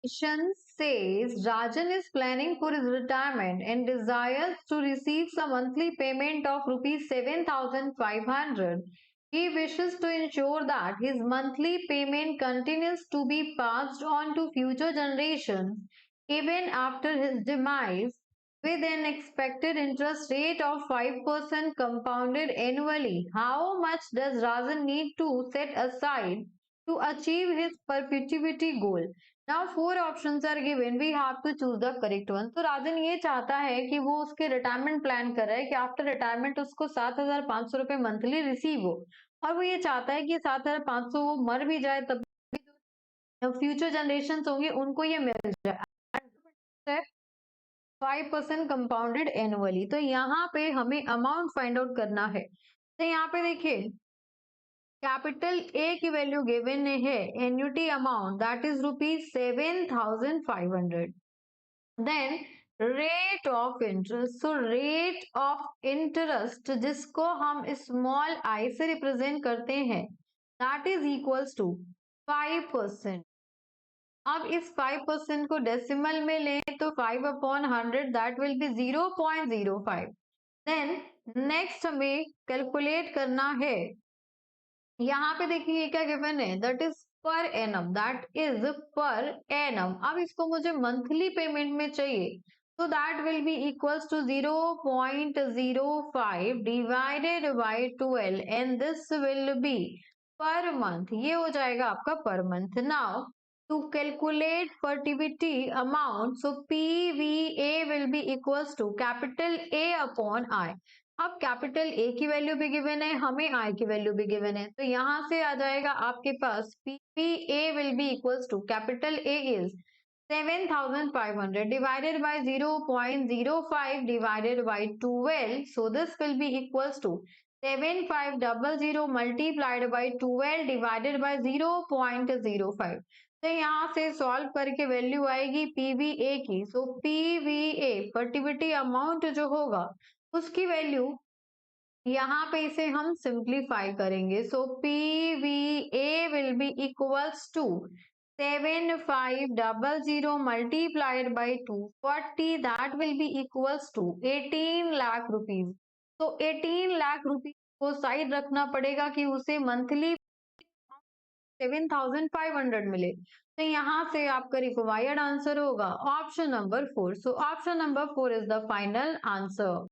Question says Rajan is planning for his retirement and desires to receive some monthly payment of rupees 7,500. He wishes to ensure that his monthly payment continues to be passed on to future generations even after his demise, with an expected interest rate of 5% compounded annually. How much does Rajan need to set aside to achieve his perpetuity goal? Now four options are given, we have to choose the correct one. तो राजन ये चाहता है कि वो उसके retirement plan कर रहा है कि आफ्टर रिटायरमेंट उसको 7,500 रुपए मंथली रिसीव हो, और वो ये चाहता है कि 7,500 वो मर भी जाए तब भी फ्यूचर जनरेशन होंगे उनको ये मिल जाए 5% कंपाउंडेड एनुअली। तो यहाँ पे हमें अमाउंट फाइंड आउट करना है। तो यहाँ पे देखिए कैपिटल ए की वैल्यू गिवन है, annuity amount that is rupees 7,500। Then rate of interest, so rate of interest जिसको हम स्मॉल आई से रिप्रेजेंट करते हैं दैट इज इक्वल्स टू 5%। अब इस 5% को डेसिमल में लें तो 5/100 that will be 0.05। Then next हमें कैलकुलेट करना है, यहाँ पे देखिए क्या गिवन है, that is per annum, that is per annum. अब इसको मुझे मंथली पेमेंट में चाहिए, तो that will be equals to 0.05 divided by 12 and this will be per month. ये हो जाएगा आपका per month. Now to calculate perpetuity amount, so PVA will be equals to capital A upon I. अब capital A की value भी given है, हमें आई की वैल्यू भी गिवन है, तो यहां से आ जाएगा आपके पास PVA will be equals to capital A is 7,500 divided by 0.05 divided by 12, so this will be equals to 7,500 multiplied by 12 divided by 0.05। तो यहाँ से सॉल्व करके वैल्यू आएगी PVA की। सो PVA पर्टिविटी अमाउंट जो होगा उसकी वैल्यू यहाँ पे इसे हम सिंप्लीफाई करेंगे। So PVA will be equals to 7,500 multiplied by 240 that will be equals to 18 lakh rupees. तो 18 लाख रुपीज को साइड रखना पड़ेगा कि उसे मंथली 7,500 मिले। तो यहाँ से आपका रिक्वायर्ड आंसर होगा option number 4। So option number 4 is the final answer.